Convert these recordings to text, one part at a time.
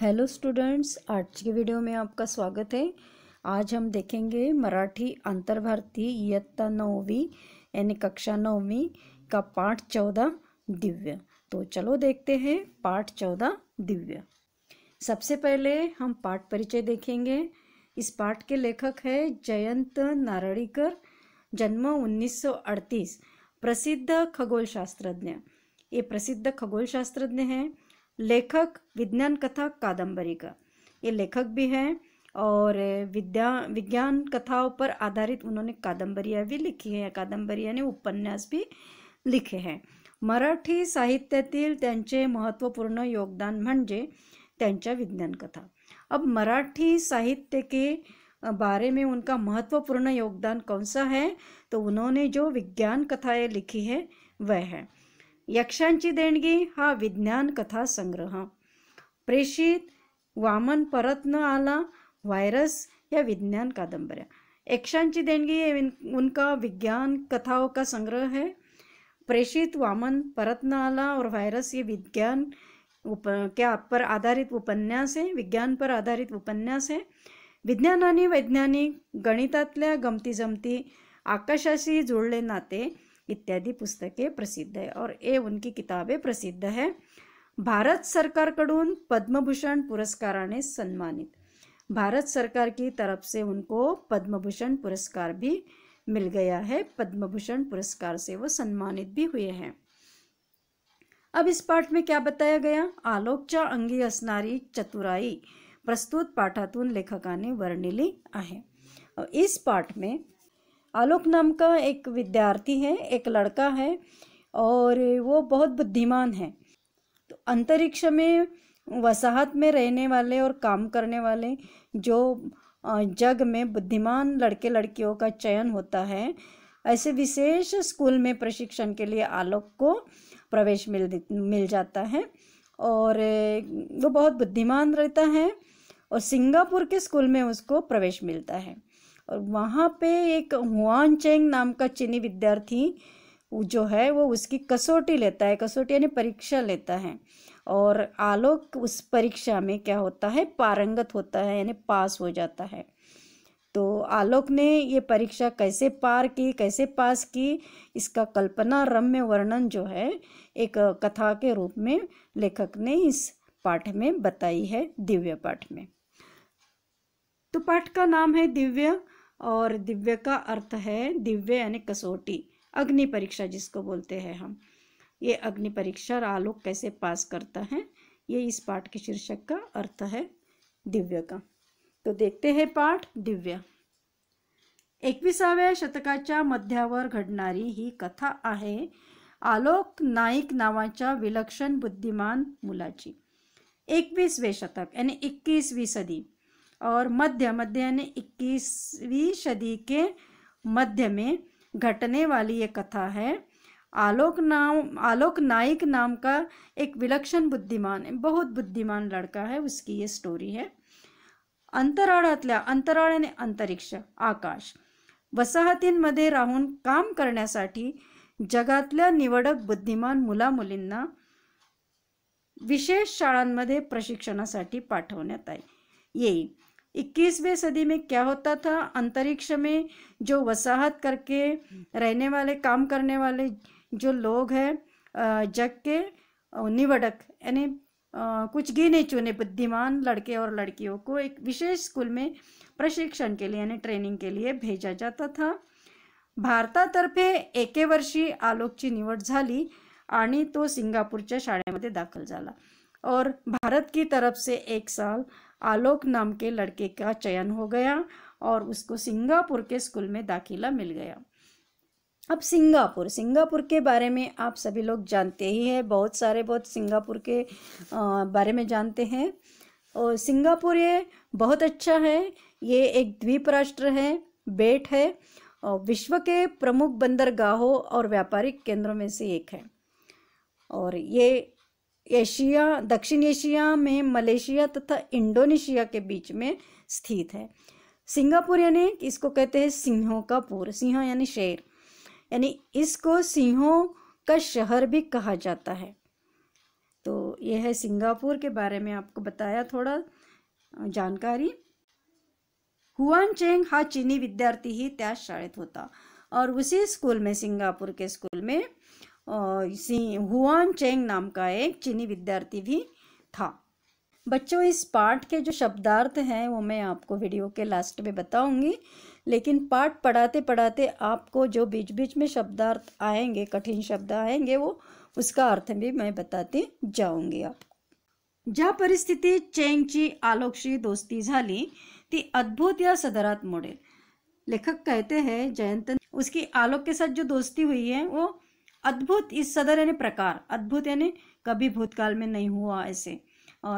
Hello students, आज की video में आपका स्वागत है। आज हम देखेंगे मराठी अंतर्भारती इयत्ता 9वीं यानी कक्षा 9वीं का पाठ 14 दिव्य। तो चलो देखते हैं पाठ 14 दिव्य। सबसे पहले हम पाठ परिचय देखेंगे। इस पाठ के लेखक है जयंत नारळीकर, जन्म 1938, प्रसिद्ध खगोलशास्त्रज्ञ। ये प्रसिद्ध खगोलशास्त्रज्ञ हैं। लेखक विज्ञान कथा कादम्बरी का ये लेखक भी हैं और विज्ञान कथाओं पर आधारित उन्होंने कादंबरियाँ भी लिखी हैं। कादंबरी यानी उपन्यास भी लिखे हैं। मराठी साहित्यातील त्यांचे महत्त्वपूर्ण योगदान म्हणजे त्यांच्या विज्ञान कथा। अब मराठी साहित्य के बारे में उनका महत्वपूर्ण योगदान कौन सा है, तो उन्होंने जो विज्ञान कथाएं लिखी है वह है यक्षांची देणगी हा विज्ञान कथा संग्रह, प्रेषित, वामन परत न आला, वायरस या विज्ञान कादंबऱ्या। यक्षांची देणगी ये उनका विज्ञान कथाओं का संग्रह है। प्रेषित, वामन परत न आला और वायरस ये विज्ञान पर आधारित उपन्यास है, विज्ञान पर आधारित उपन्यास है। विज्ञान आणि वैज्ञानिक, गणितातल्या गमती जमती, आकाशाशी जुळले नाते इत्यादि पुस्तकें प्रसिद्ध है और ये उनकी किताबें प्रसिद्ध है। भारत सरकारकडून पद्मभूषण पुरस्काराने सन्मानित, भारत सरकार की तरफ से उनको पद्मभूषण पुरस्कार भी मिल गया है। पद्मभूषण पुरस्कार से वो सम्मानित भी हुए हैं। अब इस पाठ में क्या बताया गया? आलोकच्या अंगी असणारी चतुराई प्रस्तुत पाठातून लेखकाने वर्णिली आहे। इस पाठ में आलोक नाम का एक विद्यार्थी है, एक लड़का है और वो बहुत बुद्धिमान है। तो अंतरिक्ष में वसाहत में रहने वाले और काम करने वाले जो जग में बुद्धिमान लड़के लड़कियों का चयन होता है, ऐसे विशेष स्कूल में प्रशिक्षण के लिए आलोक को प्रवेश मिल जाता है और वो बहुत बुद्धिमान रहता है और सिंगापुर के स्कूल में उसको प्रवेश मिलता है। और वहाँ पे एक हुआन चेंग नाम का चीनी विद्यार्थी जो है वो उसकी कसौटी लेता है, कसौटी यानी परीक्षा लेता है और आलोक उस परीक्षा में क्या होता है, पारंगत होता है यानी पास हो जाता है। तो आलोक ने ये परीक्षा कैसे पार की, कैसे पास की, इसका कल्पना रम्य वर्णन जो है एक कथा के रूप में लेखक ने इस पाठ में बताई है, दिव्य पाठ में। तो पाठ का नाम है दिव्य और दिव्य का अर्थ है, दिव्य यानी कसौटी, अग्नि परीक्षा जिसको बोलते हैं हम। ये अग्नि परीक्षा आलोक कैसे पास करता है, ये इस पाठ के शीर्षक का अर्थ है दिव्य का। तो देखते हैं पाठ दिव्य। 21व्या शतकाच्या मध्यावर घडणारी ही कथा आहे आलोक नाईक नावाच्या विलक्षण बुद्धिमान मुलाची। 21वें शतक यानी 21वीं सदी और मध्य यानी 21वीं सदी के मध्य में घटने वाली ये कथा है। आलोक नाइक नाम का एक विलक्षण बुद्धिमान, बहुत बुद्धिमान लड़का है, उसकी ये स्टोरी है। अंतराळातल्या, अंतराळ यानी अंतरिक्ष, आकाश, वसाहतींमध्ये राहून काम करण्यासाठी जगातल्या निवडक बुद्धिमान मुलामुलींना विशेष शाळांमध्ये प्रशिक्षणासाठी पाठवण्यात येईल। 21वीं सदी में क्या होता था, अंतरिक्ष में जो वसाहत करके रहने वाले, काम करने वाले जो लोग हैं, जग के निवडक यानी कुछ गिने चुने बुद्धिमान लड़के और लड़कियों को एक विशेष स्कूल में प्रशिक्षण के लिए यानी ट्रेनिंग के लिए भेजा जाता था। भारतातर्फे एके वर्षी आलोकची निवड झाली आणि तो सिंगापूरच्या शाळेमध्ये दाखल झाला और भारत की तरफ से एक साल आलोक नाम के लड़के का चयन हो गया और उसको सिंगापुर के स्कूल में दाखिला मिल गया। अब सिंगापुर के बारे में आप सभी लोग जानते ही हैं, बहुत सिंगापुर के बारे में जानते हैं। और सिंगापुर ये बहुत अच्छा है, ये एक द्वीप राष्ट्र है, बेट है और विश्व के प्रमुख बंदरगाहों और व्यापारिक केंद्रों में से एक है और ये एशिया, दक्षिण एशिया में मलेशिया तथा इंडोनेशिया के बीच में स्थित है। सिंगापुर यानी इसको कहते हैं सिंहों का पुर, सिंह यानी शेर, यानी इसको सिंहों का शहर भी कहा जाता है। तो ये है सिंगापुर के बारे में आपको बताया थोड़ा जानकारी। हुआन चेंग हा चीनी विद्यार्थी ही त्याच शाळेत होता और उसी स्कूल में, सिंगापुर के स्कूल में हुआन चेंग नाम का एक चीनी विद्यार्थी भी था। बच्चों, इस पाठ के जो शब्दार्थ हैं वो मैं आपको वीडियो के लास्ट में बताऊंगी, लेकिन पाठ पढ़ाते पढ़ाते आपको जो बीच बीच में शब्दार्थ आएंगे, कठिन शब्द आएंगे, वो उसका अर्थ भी मैं बताती जाऊंगी आपको। ज्या परिस्थितीत चेंगची आलोकशी दोस्ती झाली ती अद्भुत या सदरात मोडेल। लेखक कहते हैं जयंत, उसकी आलोक के साथ जो दोस्ती हुई है वो अद्भुत, इस सदर यानी प्रकार, अद्भुत यानी कभी भूतकाल में नहीं हुआ ऐसे,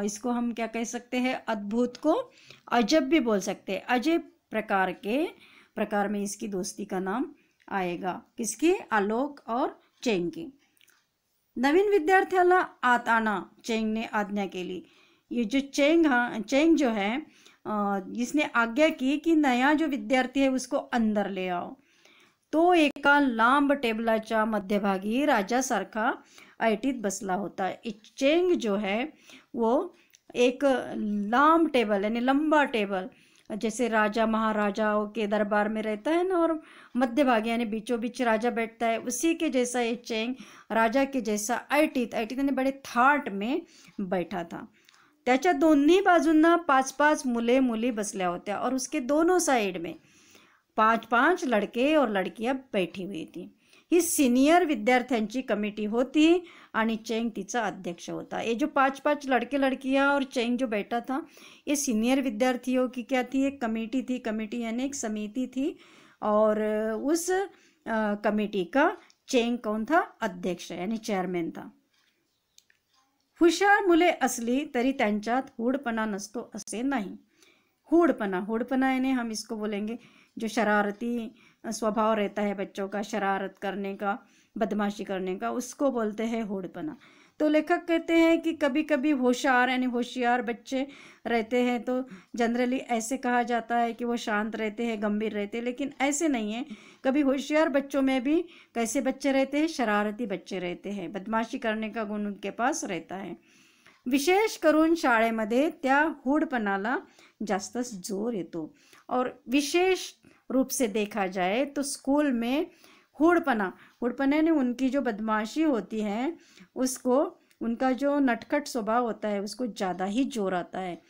इसको हम क्या कह सकते हैं, अद्भुत को अजब भी बोल सकते हैं। अजब प्रकार के प्रकार में इसकी दोस्ती का नाम आएगा, किसकी, आलोक और चेंग की। नवीन विद्यार्थ्याला आत आना चेंग ने आज्ञा केली। ये जो चेंग जो है इसने आज्ञा की कि नया जो विद्यार्थी है उसको अंदर ले आओ। तो एका लांब टेबलाच्या मध्यभागी राजासारखा ऐटीत बसला होता। चेंग जो है वो एक लांब टेबल यानी लंबा टेबल, जैसे राजा महाराजाओं के दरबार में रहता है ना, और मध्य भागी यानी बीचों बीच राजा बैठता है, उसी के जैसा ये चेंग राजा के जैसा ऐटीत यानी बड़े थाट में बैठा था। त्याच्या दोन्ही बाजूंना 5-5 मुले मुली बसल्या होत्या और उसके दोनों साइड में 5-5 लड़के और लड़कियां बैठी हुई थी। ही सीनियर विद्यार्थ्यांची कमिटी होती आणि चेंग तिचा अध्यक्ष होता। ये जो 5-5 लड़के लड़कियां और चेंग जो बैठा था, ये सीनियर विद्यार्थियों की क्या थी, एक कमेटी थी। कमेटी यानी एक समिति थी, और उस कमेटी का चेंग कौन था, अध्यक्ष यानी चेयरमैन था। हुशार मुले असली तरी त्यांच्यात हूडपणा नसतो असे नाही। हूडपणा यानी हम इसको बोलेंगे जो शरारती स्वभाव रहता है बच्चों का, शरारत करने का, बदमाशी करने का, उसको बोलते हैं हूडपणा। तो लेखक कहते हैं कि कभी कभी होशियार यानी होशियार बच्चे रहते हैं तो जनरली ऐसे कहा जाता है कि वो शांत रहते हैं, गंभीर रहते हैं, लेकिन ऐसे नहीं है। कभी होशियार बच्चों में भी कैसे बच्चे रहते हैं, शरारती बच्चे रहते हैं, बदमाशी करने का गुण उनके पास रहता है। विशेष करून शाळेमध्ये त्या हूडपणाला जास्त जोर येतो, और विशेष रूप से देखा जाए तो स्कूल में हूडपना ने उनकी जो बदमाशी होती है उसको, उनका जो नटखट स्वभाव होता है उसको ज़्यादा ही जोर आता है।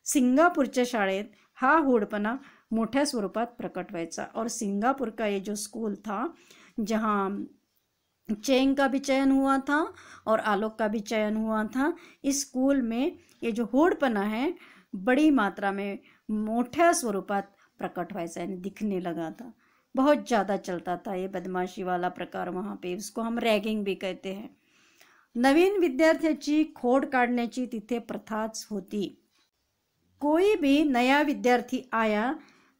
सिंगापूरच्या शाळेत हा हूडपणा मोठ्या स्वरूपात प्रकट व्हायचा, और सिंगापुर का ये जो स्कूल था जहाँ चेंग का भी चयन हुआ था और आलोक का भी चयन हुआ था, इस स्कूल में ये जो हूडपणा है बड़ी मात्रा में मोठ्या स्वरूपात प्रकट व्हायचा यानी दिखने लगा था, बहुत ज़्यादा चलता था ये बदमाशी वाला प्रकार वहाँ पे, उसको हम रैगिंग भी कहते हैं। नवीन विद्यार्थ्याची खोड काढण्याची तिथे प्रथाच होती। कोई भी नया विद्यार्थी आया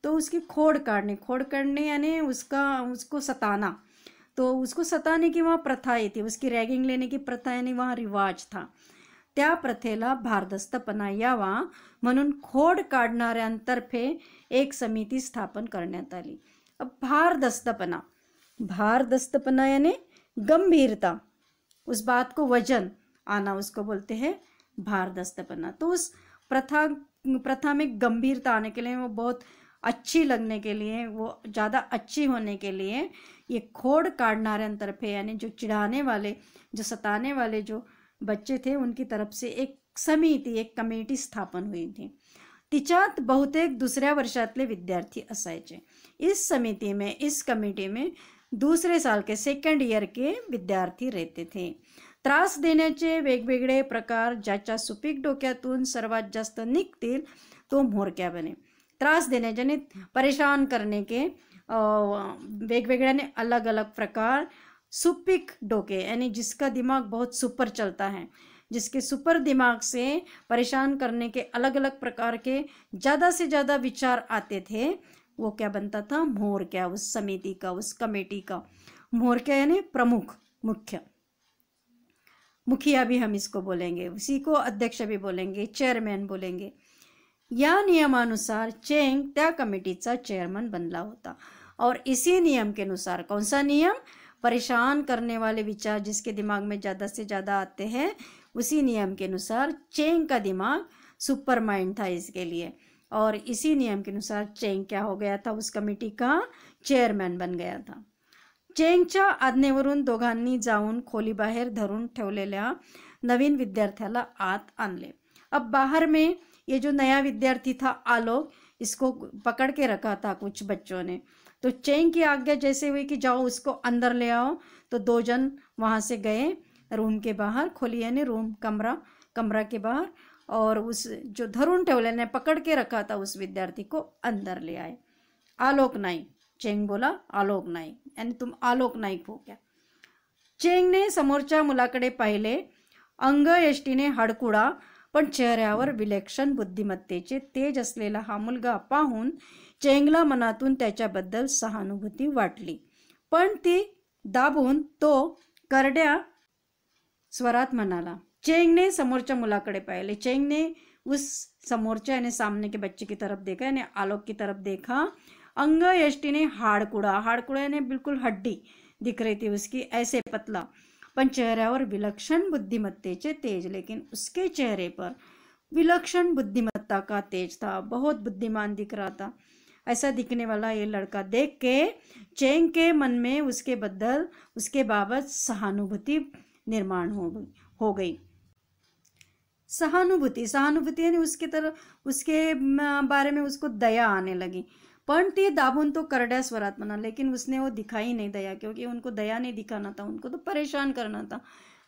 तो उसकी खोड काढणे यानी उसको सताना, तो उसको सताने की वहाँ प्रथा ही थी, उसकी रैगिंग लेने की प्रथा यानी वहाँ रिवाज था। त्या प्रथेला भारदस्तपणा यावा म्हणून खोड काढणाऱ्यांतर्फे एक समिती स्थापन करण्यात आली। अब भारदस्तपणा यानी गंभीरता, उस बात को वजन आना, उसको बोलते हैं भारदस्तपणा। तो उस प्रथा में गंभीरता आने के लिए, वो बहुत अच्छी लगने के लिए, वो ज़्यादा अच्छी होने के लिए ये खोड काढणाऱ्यांतर्फे यानी जो चिढ़ाने वाले, जो सताने वाले जो बच्चे थे उनकी तरफ से एक समिती, एक कमेटी स्थापन हुई थी। तिच्यात बहुतेक दुसऱ्या वर्षातले विद्यार्थी असायचे। इस कमेटी में दूसरे साल के, सेकंड ईयर के विद्यार्थी रहते थे। त्रास देण्याचे वेगवेगळे प्रकार ज्याच्या सुपीक डोक्यातून सर्वात जास्त निघतील तो म्होरक्या बने। त्रास देने यानी परेशान करने के वेगवेगळे अलग अलग प्रकार, सुपीक डोके यानी जिसका दिमाग बहुत सुपर चलता है, जिसके सुपर दिमाग से परेशान करने के अलग अलग प्रकार के ज़्यादा से ज़्यादा विचार आते थे, वो क्या बनता था, म्होरक्या, उस समिति का, उस कमेटी का। म्होरक्या यानी प्रमुख, मुखिया भी हम इसको बोलेंगे, उसी को अध्यक्ष भी बोलेंगे, चेयरमैन बोलेंगे। या नियमानुसार चेंग त्या कमेटीचा चेयरमैन बनला होता, और इसी नियम के अनुसार, कौन सा नियम, परेशान करने वाले विचार जिसके दिमाग में ज़्यादा से ज़्यादा आते हैं उसी नियम के अनुसार चेंग का दिमाग सुपर माइंड था इसके लिए, और इसी नियम के अनुसार चेंग क्या हो गया था, उस कमिटी का चेअरमॅन बन गया था। चेंगच्या आज्ञेवरून दोघांनी जाऊन खोलीबाहेर धरून ठेवलेल्या नवीन विद्यार्थ्याला आत आणले। अब बाहर में ये जो नया विद्यार्थी था आलोक, इसको पकड़ के रखा था कुछ बच्चों ने। तो चेंग की आज्ञा जैसे हुई कि जाओ उसको अंदर ले आओ, तो दो जन वहाँ से गए रूम के बाहर, खोली यानी रूम कमरा के बाहर, और उस जो धरून ठेवले ने पकड़ के रखा था उस विद्यार्थी को अंदर ले आए। आलोक नाईक, चेंग बोला आलोक नाईक, यानी तुम आलोक नाईक हो क्या। चेंगने समोरच्या मुलाकडे पाहिले, अंग यष्टीने हाडकुळा पण चेहऱ्यावर विलक्षण बुद्धिमत्तेचे तेज असलेला हा मुलगा पाहून चेंगला मनातून त्याच्याबद्दल सहानुभूती वाटली, पण ती दाबून तो करड्या स्वरात म्हणाला। चेंगने समोरच्या मुलाकडे पाहिले, चेंगने उस समोरच्या यानी सामने के बच्चे की तरफ देखा, यानी आलोक की तरफ देखा। अंग यष्टि ने हाड़कुड़ा यानी बिल्कुल हड्डी दिख रही थी उसकी, ऐसे पतला, पण चेहऱ्यावर विलक्षण बुद्धिमत्तेचे तेज, लेकिन उसके चेहरे पर विलक्षण बुद्धिमत्ता का तेज था, बहुत बुद्धिमान दिख रहा था। ऐसा दिखने वाला ये लड़का देख के चेंग के मन में उसके बाबत सहानुभूति निर्माण हो गई। सहानुभूति यानी उसके बारे में उसको दया आने लगी। पण ती दाबून तो करड्या स्वरात म्हणा, लेकिन उसने वो दिखाई नहीं दया, क्योंकि उनको दया नहीं दिखाना था, उनको तो परेशान करना था,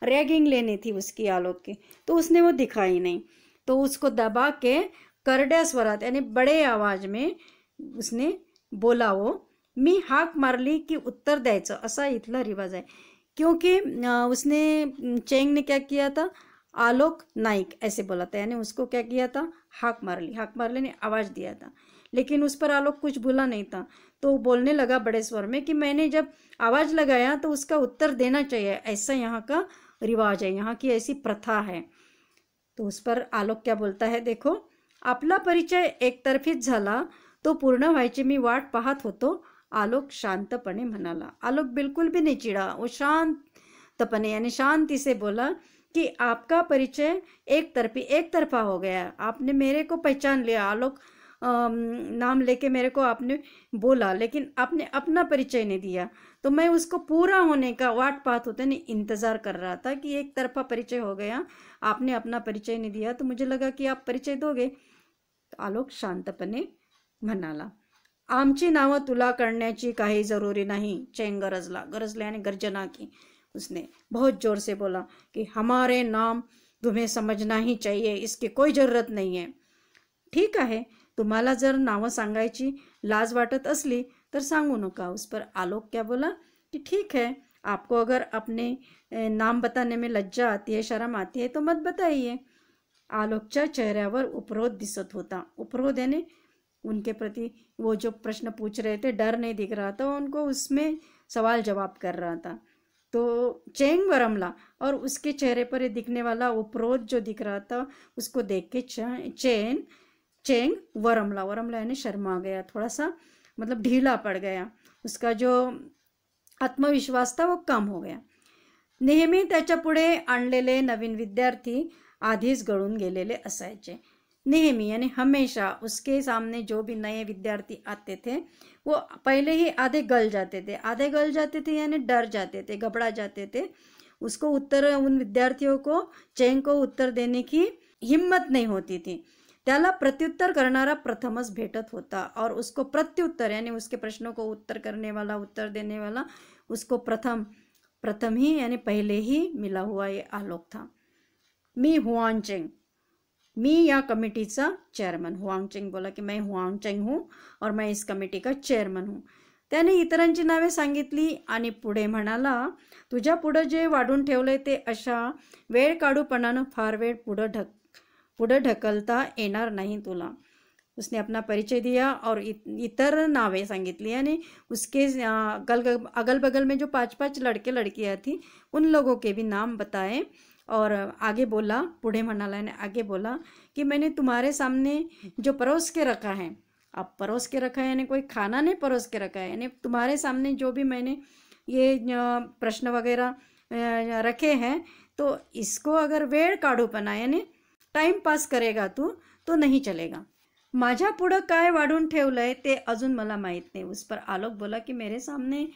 रैगिंग लेनी थी उसकी आलोक की, तो उसने वो दिखाई नहीं। तो उसको दबा के करड्या स्वरात यानी बड़े आवाज में उसने बोला, वो मी हाक मारली की उत्तर द्यायचं, असा इथला रिवाज आहे। क्योंकि उसने चेंग ने क्या किया था, आलोक नाइक ऐसे बोला था, यानी उसको क्या किया था, हाक मार ली ने आवाज दिया था, लेकिन उस पर आलोक कुछ बोला नहीं था। तो बोलने लगा बड़े स्वर में कि मैंने जब आवाज लगाया तो उसका उत्तर देना चाहिए, ऐसा यहाँ का रिवाज है, यहाँ की ऐसी प्रथा है। तो उस पर आलोक क्या बोलता है, देखो, आपला परिचय एकतर्फीच झाला तो पूर्ण व्हायची मी वाट पाहत होतो, आलोक शांतपणे म्हणाला। आलोक बिल्कुल भी नहीं चिढ़ा, वो शांतपणे यानी शांति से बोला कि आपका परिचय एक तरफा हो गया, आपने मेरे को पहचान लिया, आलोक नाम लेके मेरे को आपने बोला, लेकिन आपने अपना परिचय नहीं दिया, तो मैं उसको पूरा होने का वाट पात होते नहीं इंतज़ार कर रहा था कि एक तरफा परिचय हो गया, आपने अपना परिचय नहीं दिया, तो मुझे लगा कि आप परिचय दोगे। तो आलोक शांतपणे म्हणाला, आमची नावं तुला करण्याची काही जरूरी नहीं, चेंग गरजला यानी गर्जना की उसने, बहुत जोर से बोला कि हमारे नाम तुम्हें समझना ही चाहिए, इसकी कोई ज़रूरत नहीं है। ठीक आहे, तुम्हाला जर नावं सांगायची लाज वाटत असली तर सांगू नका। उस पर आलोक क्या बोला कि ठीक है, आपको अगर अपने नाम बताने में लज्जा आती है, शर्म आती है तो मत बताइए। आलोकच्या चेहऱ्यावर उपरोध दिसत होता, उपरोध यानी उनके प्रति वो जो प्रश्न पूछ रहे थे, डर नहीं दिख रहा था, उनको उसमें सवाल जवाब कर रहा था। तो चेंग वरमला, और उसके चेहरे पर दिखने वाला उपरोध जो दिख रहा था उसको देख के चेंग वरमला यानी शर्मा गया, थोड़ा सा मतलब ढीला पड़ गया, उसका जो आत्मविश्वास था वो कम हो गया। नेहमी त्याच्या पुढे आणलेले नवीन विद्यार्थी आधीच गळून गेलेले असायचे। नेहमी यानी हमेशा उसके सामने जो भी नए विद्यार्थी आते थे वो पहले ही आधे गल जाते थे यानी डर जाते थे, घबरा जाते थे। उसको उन विद्यार्थियों को चेंग को उत्तर देने की हिम्मत नहीं होती थी। त्याला प्रत्युत्तर करणारा प्रथमच भेटत होता, और उसको प्रत्युत्तर यानी उसके प्रश्नों को उत्तर देने वाला उसको प्रथम ही यानी पहले ही मिला हुआ ये आलोक था। मी हुआंग चेंग, मी या कमिटीचा चेअरमन। हुआंग चेंग बोला की मैं हुआंग चेंग हूँ और मैं इस कमिटी का चेअरमन हूँ। त्याने इतरांची नावे सांगितली आणि पुढे म्हणाला, तुझ्या पुढं जे वाढून ठेवले ते अशा वेळ काढूपणानं फार वेळ पुढे ढकलता येणार नहीं तुला। उसने अपना परिचय दिया और इतर नावें सांगितली, यानी उसके अगल बगल में जो 5-5 लड़के लड़कियां थी उन लोगों के भी नाम बताए, और आगे बोला, पुढे म्हणाला ने आगे बोला कि मैंने तुम्हारे सामने जो परोस के रखा है, अब परोस के रखा है यानी कोई खाना नहीं परोस के रखा है, यानी तुम्हारे सामने जो भी मैंने ये प्रश्न वगैरह रखे हैं तो इसको अगर वेळ काढूपणा याने टाइमपास करेगा तू तो नहीं चलेगा. माझ्या पुढं काय वाढून ठेवलंय ते अजून मला माहीत नाही. उस पर आलोक बोला कि मेरे सामने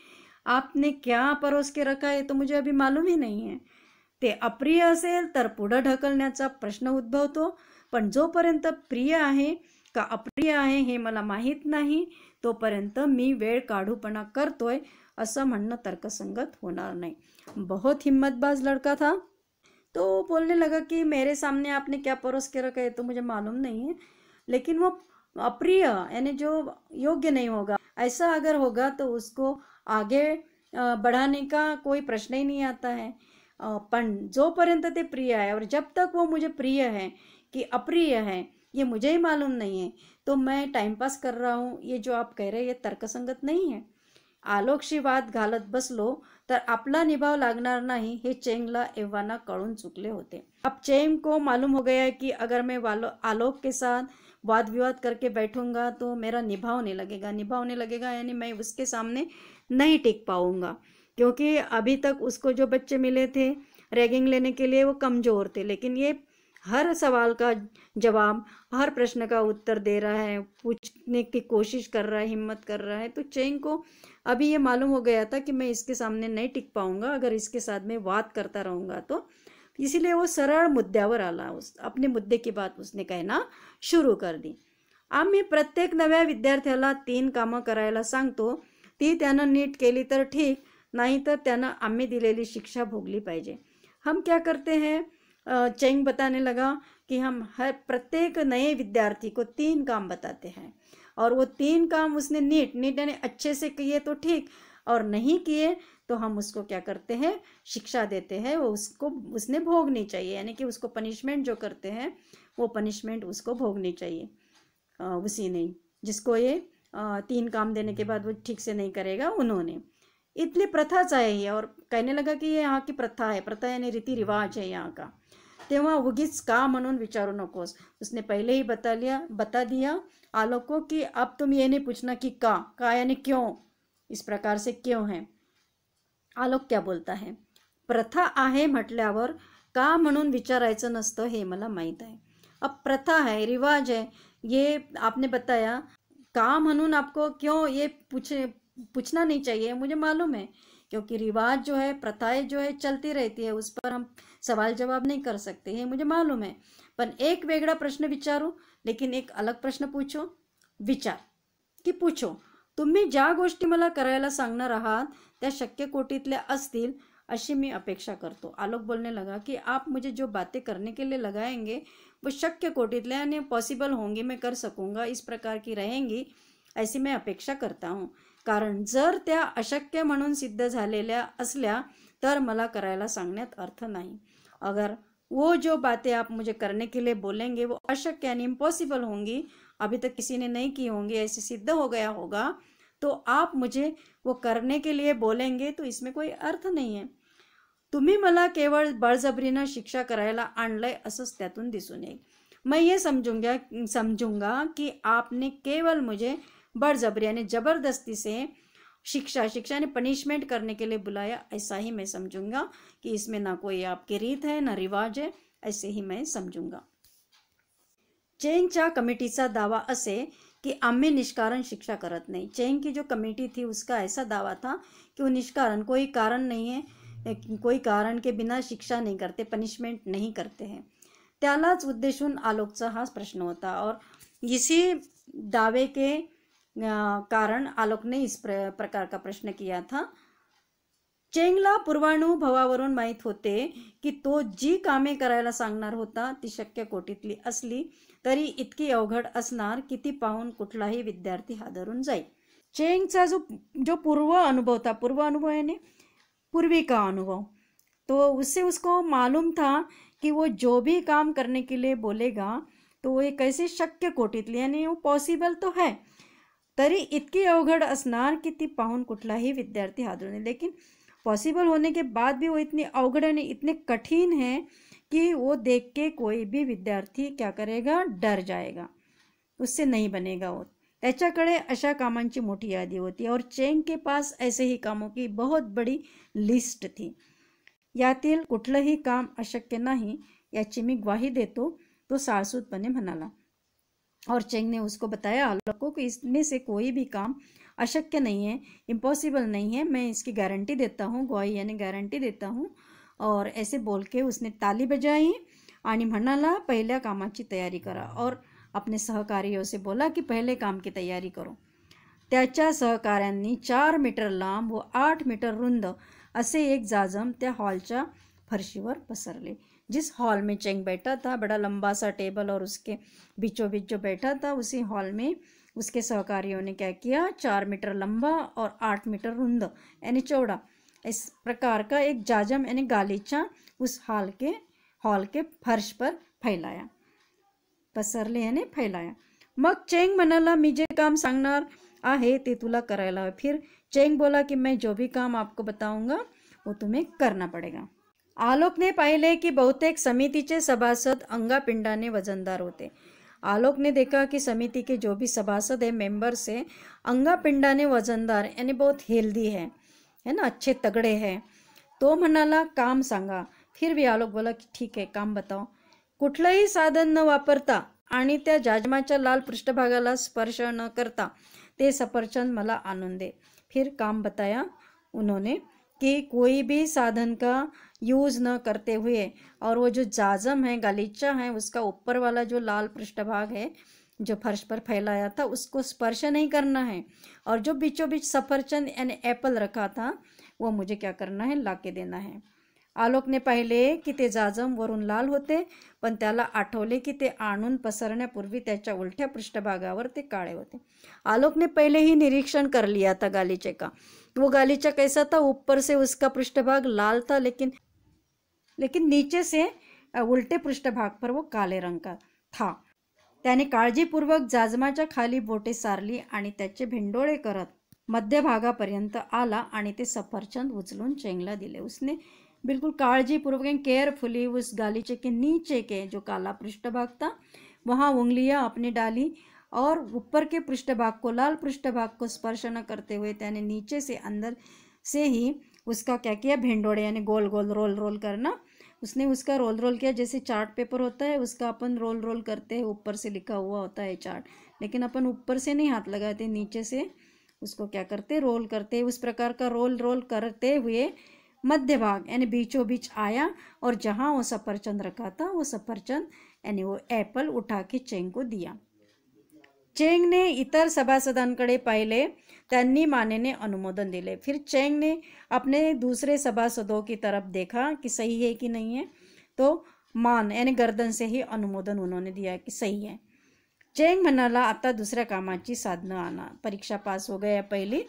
आपने क्या परोस के रखा है तो मुझे अभी मालूम ही नहीं है. ते अप्रिय असेल तर पुढं ढकलण्याचा प्रश्न उद्भवतो, पण जोपर्यंत प्रिय आहे का अप्रिय आहे हे मला माहीत नाही तोपर्यंत मी वेळ काढूपणा करतोय असं म्हणणं तर्कसंगत होणार नाही. बहुत हिम्मतबाज लड़का था. तो बोलने लगा कि मेरे सामने आपने क्या परोस के रखा है तो मुझे मालूम नहीं है, लेकिन वो अप्रिय यानी जो योग्य नहीं होगा ऐसा अगर होगा तो उसको आगे बढ़ाने का कोई प्रश्न ही नहीं आता है. पण जोपर्यंत ते प्रिय है और जब तक वो मुझे प्रिय है कि अप्रिय है ये मुझे ही मालूम नहीं है तो मैं टाइम पास कर रहा हूँ. ये जो आप कह रहे हैं ये तर्कसंगत नहीं है. आलोकशी वाद घालत बसलो तर आपला निभाव लागणार नाही हे चेंगला एव्हाना कळून चुकले होते. अब चेंग को मालूम हो गया कि अगर मैं आलोक के साथ वाद विवाद करके बैठूंगा तो मेरा निभाव नहीं लगेगा यानी मैं उसके सामने नहीं टिक पाऊंगा. क्योंकि अभी तक उसको जो बच्चे मिले थे रैगिंग लेने के लिए वो कमज़ोर थे, लेकिन ये हर सवाल का जवाब, हर प्रश्न का उत्तर दे रहा है, पूछने की कोशिश कर रहा है, हिम्मत कर रहा है. तो चेंग को अभी ये मालूम हो गया था कि मैं इसके सामने नहीं टिक पाऊंगा अगर इसके साथ में वाद करता रहूँगा तो. इसीलिए वो सरळ मुद्द्यावर आला. अपने मुद्दे की बात उसने कहना शुरू कर दी. आम्ही प्रत्येक नव्या विद्यार्थ्याला 3 कामं करायला सांगतो. ती त्यानं नीट केली तर ठीक, नहीं तर त्यानं आम्ही दिलेली शिक्षा भोगली पाहिजे. हम क्या करते हैं, चेंग बताने लगा कि हम हर प्रत्येक नए विद्यार्थी को 3 काम बताते हैं और वो 3 काम उसने नीट यानी अच्छे से किए तो ठीक, और नहीं किए तो हम उसको क्या करते हैं, शिक्षा देते हैं. वो उसने भोगनी चाहिए यानी कि उसको पनिशमेंट जो करते हैं वो पनिशमेंट उसको भोगनी चाहिए. उसी ने जिसको ये 3 काम देने के बाद वो ठीक से नहीं करेगा उन्होंने. इतनी प्रथाच आहे ही. और कहने लगा कि ये यहाँ की प्रथा है, प्रथा यानी रीति रिवाज है यहाँ का. तेव्हा उगीच का म्हणून विचारू नकोस. उसने पहले ही बता दिया आलोक को कि अब तुम ये नहीं पूछना कि का यानी क्यों, इस प्रकार से क्यों है. आलोक क्या बोलता है, प्रथा आहे म्हटल्यावर का म्हणून विचारायचं नसतं हे मला माहीत आहे. अब प्रथा है, रिवाज है, ये आपने बताया. का म्हणून आपको क्यों ये पूछना नहीं चाहिए, मुझे मालूम है. क्योंकि रिवाज जो है, प्रथाएं जो है चलती रहती है, उस पर हम सवाल जवाब नहीं कर सकते, हे मुझे मालूम है. पण एक वेगळा प्रश्न विचारू, लेकिन एक अलग प्रश्न पूछो. विचार की पूछो, तुम्ही ज्या गोष्टी मला करायला सांगणार आहात त्या शक्य कोटीतल्या असतील अशी मी अपेक्षा करतो. आलोक बोलने लगा कि आप मुझे जो बातें करने के लिए लगाएंगे वो शक्य कोटीतल्या यानी पॉसिबल होंगी, मैं कर सकूँगा, इस प्रकार की रहेंगी ऐसी मैं अपेक्षा करता हूँ. कारण जर त्या अशक्य म्हणून सिद्ध झालेल्या असल्या तर मला करायला सांगण्यात अर्थ नाही. अगर वो जो बातें आप मुझे करने के लिए बोलेंगे वो अशक्य यानी इम्पॉसिबल होंगी, अभी तक किसी ने नहीं की होंगी, ऐसे सिद्ध हो गया होगा, तो आप मुझे वो करने के लिए बोलेंगे तो इसमें कोई अर्थ नहीं है. तुम्ही मला केवळ बळजबरीनं शिक्षा करायला आणलंय असंच त्यातून दिसून येईल. मैं ये समझूंगा कि आपने केवल मुझे बड़जबरी यानी जबरदस्ती से शिक्षा ने पनिशमेंट करने के लिए बुलाया, ऐसा ही मैं समझूंगा कि इसमें ना कोई आपकी रीत है ना रिवाज है, ऐसे ही मैं समझूंगा. चेंगच्या कमिटीचा दावा असे कि आम्ही निष्कारण शिक्षा करत नहीं. चेंग की जो कमेटी थी उसका ऐसा दावा था कि वो निष्कारण, कोई कारण नहीं है, कोई कारण के बिना शिक्षा नहीं करते, पनिशमेंट नहीं करते हैं. त्यालाच उद्देशून आलोकचा हा प्रश्न होता और इसी दावे के कारण आलोक ने इस प्रकार का प्रश्न किया था. चेंगला पूर्वानुभवावरून माहीत होते की तो जी कामे करायला सांगणार होता ती शक्य कोटीतली असली तरी इतकी अवघड असणार की ती पाहून कुठलाही विद्यार्थी हादरून जाईल. चेंगचा जो पूर्व अनुभव यानी पूर्वी का अनुभव, तो उससे उसको मालूम था कि वो जो भी काम करने के लिए बोलेगा तो वो एक ऐसे शक्य कोटीतली यानी वो पॉसिबल तो है तरी इतकी अवघड असणार की ती पाहून कुठलाही विद्यार्थी हादरून. लेकिन पॉसिबल होने के बाद भी वो इतनी अवघड यानी इतने कठिन है कि वो देख के कोई भी विद्यार्थी क्या करेगा, डर जाएगा, उससे नहीं बनेगा. वो त्याच्याकडे अशा कामांची मोठी यादी होती और चेंग के पास ऐसे ही कामों की बहुत बड़ी लिस्ट थी. यातील कुठलंही काम अशक्य नाही याची मी ग्वाही देतो, तो साळसूदपणे म्हणाला। और चेंग ने उसको बताया आलोक को कि इसमें से कोई भी काम अशक्य नहीं है, इम्पॉसिबल नहीं है, मैं इसकी गारंटी देता हूँ, ग्वाही यानी गारंटी देता हूँ। और ऐसे बोल के उसने ताली बजाई आणि म्हणाला पहिल्या कामाची तयारी करा और अपने सहकार्यों से बोला कि पहले काम की तयारी करो। त्याच्या सहकाऱ्यांनी 4 मीटर लांब व 8 मीटर रुंद असे एक जाजम त्या हॉलच्या फर्शीवर पसरले। जिस हॉल में चेंग बैठा था, बड़ा लंबा सा टेबल और उसके बीचों बीच जो बैठा था, उसी हॉल में उसके सहकारियों ने क्या किया, 4 मीटर लंबा और 8 मीटर रुंद यानी चौड़ा इस प्रकार का एक जाजम यानी गालीचा उस हॉल के फर्श पर फैलाया, पसरले यानी फैलाया। मग चेंग म्हणाला, मी जे काम सांगणार आहे ते तुला करायला हवे। फिर चेंग बोला कि मैं जो भी काम आपको बताऊंगा वो तुम्हें करना पड़ेगा। आलोक ने पाहिले की बहुतेक समितीचे सभासद अंगापिंडाने वजनदार होते। आलोक ने देखा कि समिति के जो भी सभासद है, मेंबर्स है, अंगापिंडाने वजनदार यानी बहुत हेल्दी है ना, अच्छे तगड़े हैं। तो म्हणाला काम सांगा। फिर भी आलोक बोला की ठीक आहे, काम बताओ। कुठलंही साधन न वापरता आणि त्या जाजमाच्या लाल पृष्ठभागाला स्पर्श न करता ते सफरचंद मला आणून दे। फिर काम बताया उन्होंने कि कोई भी साधन का यूज़ न करते हुए और वो जो जाजम है, गालीचा है, उसका ऊपर वाला जो लाल पृष्ठभाग है जो फर्श पर फैलाया था उसको स्पर्श नहीं करना है, और जो बीचों बीच सफरचंद यानी एप्पल रखा था वो मुझे क्या करना है, ला के देना है। आलोक ने पाहिले की ते जाजम वरून लाल होते, पण त्याला आठवले की ते आणून पसरण्यापूर्वी त्याच्या उलट्या पृष्ठभागावर ते काळे होते। आलोक ने पहले ही निरीक्षण कर लिया था गालीचे का। वो गालीचा कैसा था, ऊपर से उसका पृष्ठभाग लाल था, लेकिन नीचे से उल्टे पृष्ठभाग पर वो काले रंग का था। त्याने काळजीपूर्वक जाजमाच्या खाली बोटे सारली आणि त्याचे भेंडोळे करत मध्यभागापर्यंत आला आणि ते सफरचंद उचलून चेंगला दिले। उसने बिल्कुल काळजीपूर्वक केयरफुली उस गालीचे के नीचे के जो काला पृष्ठभाग था वहाँ उंगलियां अपनी डाली और ऊपर के पृष्ठभाग को, लाल पृष्ठभाग को स्पर्श न करते हुए त्याने नीचे से अंदर से ही उसका क्या किया, भेंडोड़े यानी गोल गोल रोल रोल करना। उसने उसका रोल रोल किया, जैसे चार्ट पेपर होता है उसका अपन रोल रोल करते हैं, ऊपर से लिखा हुआ होता है चार्ट, लेकिन अपन ऊपर से नहीं हाथ लगाते, नीचे से उसको क्या करते, रोल करते। उस प्रकार का रोल रोल करते हुए मध्य भाग यानी बीचों बीच आया और जहाँ वो सफरचंद रखा था वो सफरचंद यानी वो एप्पल उठा के चेंग को दिया। चेंग ने इतर सभासदांकडे पाहिले, त्यांनी मानेने अनुमोदन दिले। फिर चेंग ने अपने दूसरे सभासदों की तरफ देखा कि सही है कि नहीं है, तो मान यानी गर्दन से ही अनुमोदन उन्होंने दिया कि सही है। चेंग म्हणाला, आता दुसऱ्या कामाची साधनं आणा। परीक्षा पास हो गया पहली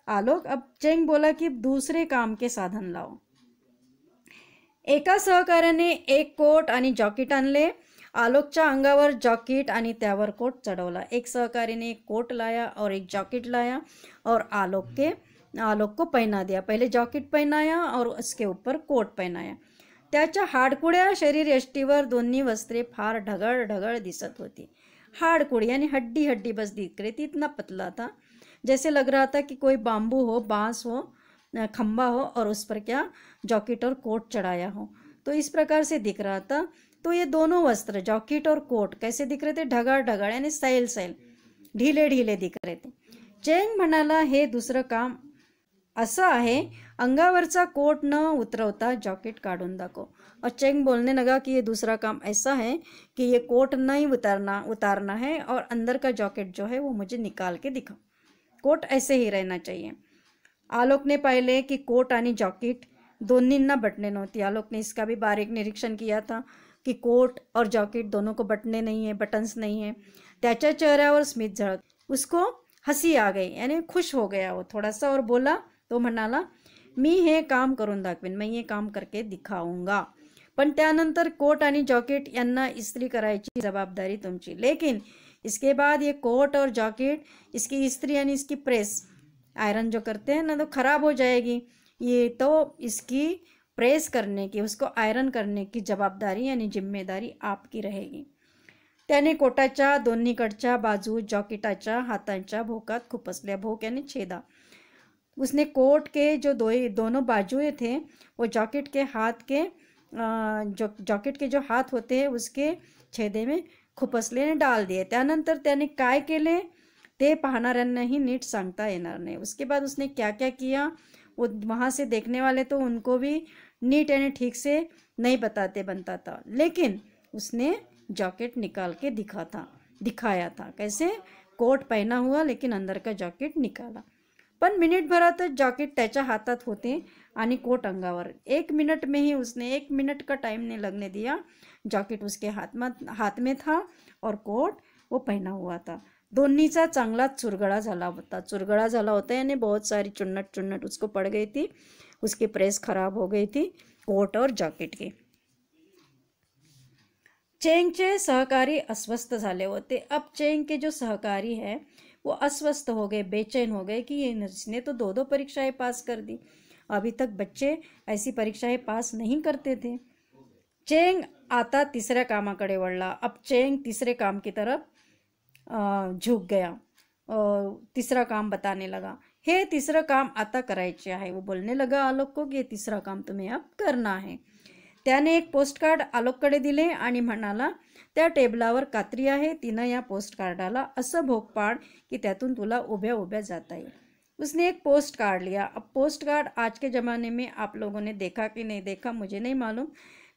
आलोक, अब चेंग बोला कि दूसरे काम के साधन लाओ। एका सहकार्याने एक कोट आणि जॉकेट आणले। आलोकच्या अंगावर जॉकेट आणि त्यावर कोट चढ़वला। एक सहकारी ने एक कोट लाया और एक जॉकेट लाया और आलोक को पहना दिया। पहले जॉकेट पहनाया और उसके ऊपर कोट पहनाया। त्याच्या हाडकुड्या शरीर यष्टीवर दोन्ही वस्त्रे फार ढगळ ढगळ दिसत होती। हाडकुड़ी यानी हड्डी हड्डी बस दिख रही थी, इतना पतला था जैसे लग रहा था कि कोई बांबू हो, बांस हो, खंबा हो और उस पर क्या जॉकेट और कोट चढ़ाया हो, तो इस प्रकार से दिख रहा था। तो ये दोनों वस्त्र जॉकेट और कोट कैसे दिख रहे थे, ढगळ ढगळ यानी सैल सैल, ढीले ढीले दिख रहे थे। चेंग म्हणाला, हे दुसरं काम असं आहे, अंगावरचा कोट न उतरवता जॉकेट काढून दाखव। और चेंग बोलने लगा कि ये दूसरा काम ऐसा है कि ये कोट नहीं उतारना है और अंदर का जॉकेट जो है वो मुझे निकाल के दिखाओ, कोट ऐसे ही रहना चाहिए। आलोक ने पाहिले कि कोट आणि जॉकेट दोन्हींना बटणे नव्हती। आलोक ने इसका भी बारीक निरीक्षण किया था कि कोट और जॉकेट दोनों को बटने नहीं है, बटन्स नहीं है। त्याच्या चेहऱ्यावर स्मित झळक, उसको हंसी आ गई यानी खुश हो गया वो थोड़ा सा और बोला, तो म्हणाला, मी हे काम करून दाखवेन, मैं ये काम करके दिखाऊंगा, पण त्यानंतर कोट आणि जॉकेट यांना इस्त्री करायची जवाबदारी तुमची। लेकिन इसके बाद ये कोट और जॉकेट इसकी इस्त्री यानी इसकी प्रेस, आयरन जो करते हैं ना, तो खराब हो जाएगी। ये तो इसकी प्रेस करने की, उसको आयरन करने की जवाबदारी यानी जिम्मेदारी आपकी रहेगी। त्याने कोटाच्या दोन्हीकडच्या बाजू जॉकेटाच्या हातांच्या भोकात खुपसल्या। भोक यानी छेदा। उसने कोट के जो दोनों बाजुएं थे वो जॉकेट के हाथ के जो जॉकेट के जो हात होते हैं उसके छेदे में खुपसलेने डाल दिए. त्यानंतर त्याने काय केले ते पाहणाऱ्यांनाही नीट सांगता येणार नाही. उसके बाद उसने क्या क्या किया वो वहाँ से देखने वाले तो उनको भी नीट यानी ठीक से नहीं बताते बनता था, लेकिन उसने जॉकेट निकाल के दिखाया था. कैसे? कोट पहना हुआ लेकिन अंदर का जॉकेट निकाला. पण मिनिटभरातच जॉकेट त्याच्या हातात होते आणि कोट अंगावर. 1 मिनट में ही उसने 1 मिनट का टाइम नहीं लगने दिया. जॉकेट उसके हाथ में था और कोट वो पहना हुआ था. दोन्हीचा चांगलाच चुरगळा झाला होता यानी बहुत सारी चुन्नट उसको पड़ गई थी. उसकी प्रेस खराब हो गई थी कोट और जॉकेट की. चेंगचे सहकारी अस्वस्थ झाले होते. अब चेंग के जो सहकारी है वो अस्वस्थ हो गए, बेचैन हो गए कि इसने तो 2 परीक्षाएं पास कर दी. अभी तक बच्चे ऐसी परीक्षाएं पास नहीं करते थे. चेंग आता तिसऱ्या कामाकडे वळला. अब चेंग तीसरे काम की तरफ झुक गया. तीसरा काम बताने लगा. हे तीसरं काम आता करायचे आहे. वो बोलने लगा आलोक को की तीसरा काम तुम्हें अब करना है. त्याने एक पोस्टकार्ड आलोककडे दिले आणि म्हणाला त्या टेबलावर कात्री आहे, तिनं या पोस्टकार्डाला असं भोग पाड की त्यातून तुला उभ्या उभ्या जाता येईल. उसने एक पोस्ट कार्ड लिया. अब पोस्ट कार्ड आज के ज़माने में आप लोगों ने देखा कि नहीं देखा मुझे नहीं मालूम,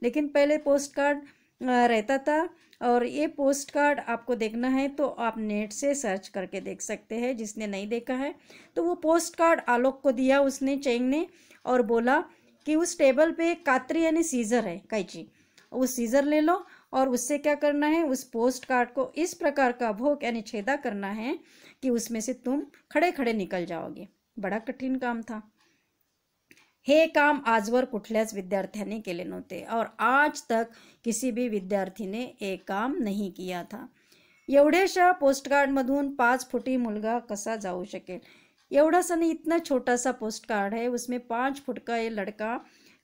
लेकिन पहले पोस्ट कार्ड रहता था. और ये पोस्ट कार्ड आपको देखना है तो आप नेट से सर्च करके देख सकते हैं. जिसने नहीं देखा है तो वो पोस्ट कार्ड आलोक को दिया उसने, चेंग ने, और बोला कि उस टेबल पे कातरी यानी सीज़र है, कैंची, उस सीज़र ले लो और उससे क्या करना है, उस पोस्ट कार्ड को इस प्रकार का भोग यानी छेदा करना है कि उसमें से तुम खड़े खड़े निकल जाओगे. बड़ा कठीण काम था. हे काम आजवर कुठल्याच विद्यार्थ्याने केले नव्हते और आज तक किसी भी विद्यार्थी ने एक काम नहीं किया था. एवढ्याशा पोस्टकार्डमधून 5 फुटी मुलगा कसा जाऊ शकेल? एवढा सा नहीं, इतना छोटा सा पोस्ट कार्ड है, उसमें 5 फुट का ये लड़का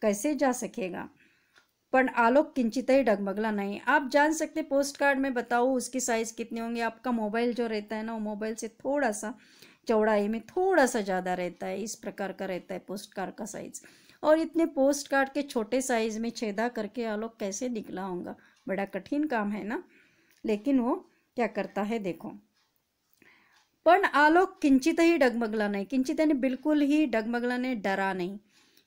कैसे जा सकेगा? पर आलोक किंचितही डगमगला नहीं. आप जान सकते पोस्ट कार्ड में बताओ उसकी साइज़ कितनी होंगी. आपका मोबाइल जो रहता है ना वो मोबाइल से थोड़ा सा चौड़ाई में थोड़ा सा ज़्यादा रहता है. इस प्रकार का रहता है पोस्ट कार्ड का साइज़. और इतने पोस्ट कार्ड के छोटे साइज़ में छेदा करके आलोक कैसे निकला होगा? बड़ा कठिन काम है ना. लेकिन वो क्या करता है देखो. पण आलोक किंचितही डगमगला नाही. किंचित यानी बिलकुल ही डगमगला नाही, डरा नाही,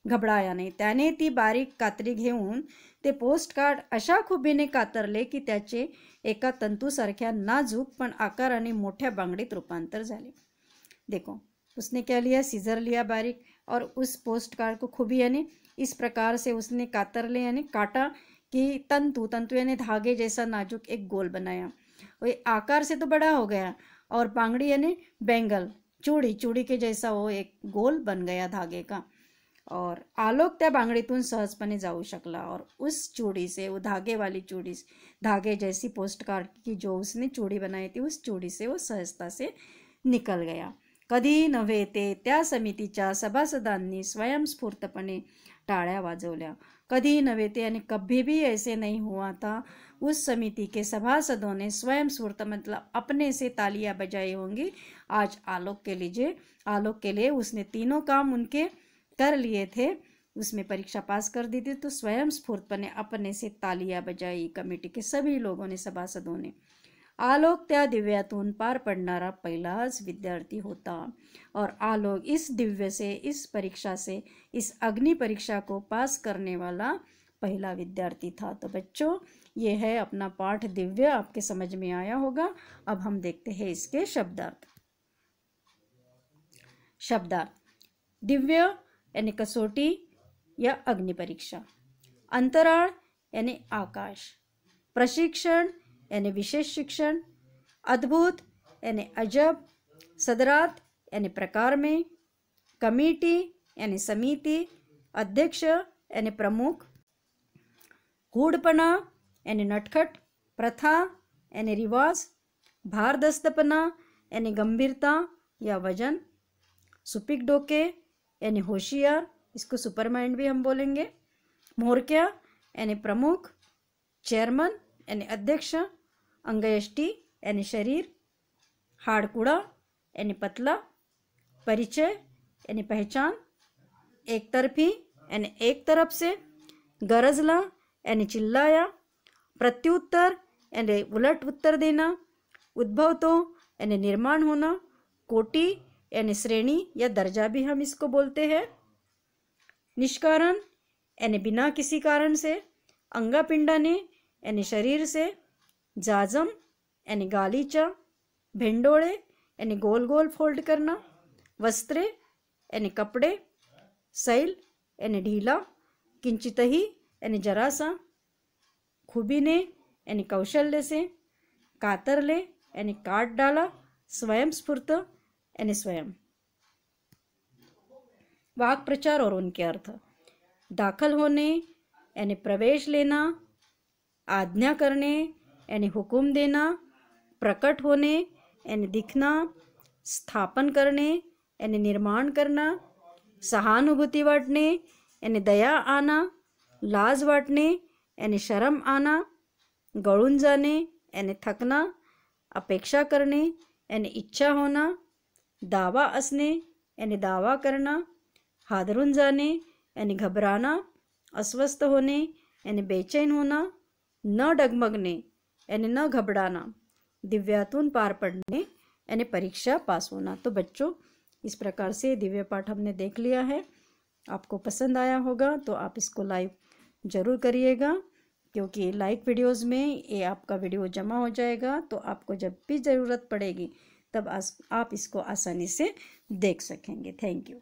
घबराया नाही. त्याने ती बारीक कात्री घेऊन ते पोस्ट कार्ड अशा खुबीने कातरले की त्याचे एका तंतूसारख्या नाजूक पण आकाराने मोठ्या बांगडीत रूपांतर झाले. देखो उसने क्या लिया, सीजर लिया बारीक, और उस पोस्ट कार्ड को खूबी यानी इस प्रकार से उसने कातर ले यानी काटा कि तंतु यानी धागे जैसा नाजुक एक गोल बनाया. वो आकार से तो बड़ा हो गया और बांगड़ी यानी बैंगल, चूड़ी के जैसा वो एक गोल बन गया धागे का. और आलोक त्या बांगडीतून सहजपणे जाऊ शकला और उस चूड़ी से, वो धागे वाली चूड़ी, धागे जैसी पोस्ट कार्ड की जो उसने चूड़ी बनाई थी उस चूड़ी से वो सहजता से निकल गया. कधी नव्हे ते त्या समितीच्या सभासदांनी स्वयंस्फूर्तपणे टाळ्या वाजवल्या. कधी नव्हे ते यानी कभी भी ऐसे नहीं हुआ था. उस समिति के सभासदों ने स्वयंस्फूर्त मतलब अपने से तालियां बजाई होंगी. आज आलोक के लिए उसने तीनों काम उनके कर लिए थे, उसमें परीक्षा पास कर दी थी, तो स्वयंस्फूर्तपणे अपने से तालियां बजाई कमेटी के सभी लोगों ने, सभासदों ने. आलोक त्या दिव्यातून पार पडणारा पहिलाच विद्यार्थी होता और आलोक इस दिव्य से, इस परीक्षा से, इस अग्नि परीक्षा को पास करने वाला पहला विद्यार्थी था. तो बच्चों ये है अपना पाठ दिव्य, आपके समझ में आया होगा. अब हम देखते हैं इसके शब्दार्थ. दिव्य यानी कसोटी या अग्नि परीक्षा. अंतराळ यानी आकाश. प्रशिक्षण यानी विशेष शिक्षण. अद्भुत यानी अजब. सदरात यानी प्रकार में. कमेटी यानी समिति. अध्यक्ष यानी प्रमुख. गूढ़पना यानी नटखट. प्रथा यानी रिवाज. भारदस्तपना यानी गंभीरता या वजन. सुपिक डोके यानी होशियार, इसको सुपर माइंड भी हम बोलेंगे. मोरक्या यानी प्रमुख. चेयरमैन यानी अध्यक्ष. अंगयष्टी यानी शरीर. हाड़कुड़ा यानी पतला. परिचय यानी पहचान, एक तरफी यानी एक तरफ से, गरजला यानी चिल्लाया, प्रत्युत्तर यानी उलट उत्तर देना, उद्भवतो यानी निर्माण होना, कोटि यानी श्रेणी या दर्जा भी हम इसको बोलते हैं, निष्कारण यानी बिना किसी कारण से, अंगापिंडाने यानी शरीर से, जाजम यानी गालीचा, भेंडोळे यानी गोल गोल फोल्ड करना, वस्त्रे यानी कपड़े, शैल यानी ढीला, किंचितही यानी जरा सा, खुबीने यानी कौशल्य से, कातरले यानी काट डाला, स्वयं स्फूर्त यानी स्वयं। वाक प्रचार और उनके अर्थ। दाखल होने यानी प्रवेश लेना, आज्ञा करने यानी हुक्म देना, प्रकट होने यानी दिखना, स्थापन करने यानी निर्माण करना, सहानुभूति बांटने यानी दया आना, लाज वाटणे यानी शर्म आना, गळून जाणे यानी थकना, अपेक्षा करणे यानी इच्छा होना, दावा असणे यानी दावा करना, हादरून जाणे यानी घबराना, अस्वस्थ होणे यानी बेचैन होना, न डगमगणे यानी न घबराना, दिव्यातून पार पड़ने यानी परीक्षा पास होना। तो बच्चों, इस प्रकार से दिव्य पाठ हमने देख लिया है। आपको पसंद आया होगा तो आप इसको लाइक ज़रूर करिएगा, क्योंकि लाइक वीडियोस में ये आपका वीडियो जमा हो जाएगा, तो आपको जब भी ज़रूरत पड़ेगी तब आप इसको आसानी से देख सकेंगे। Thank you.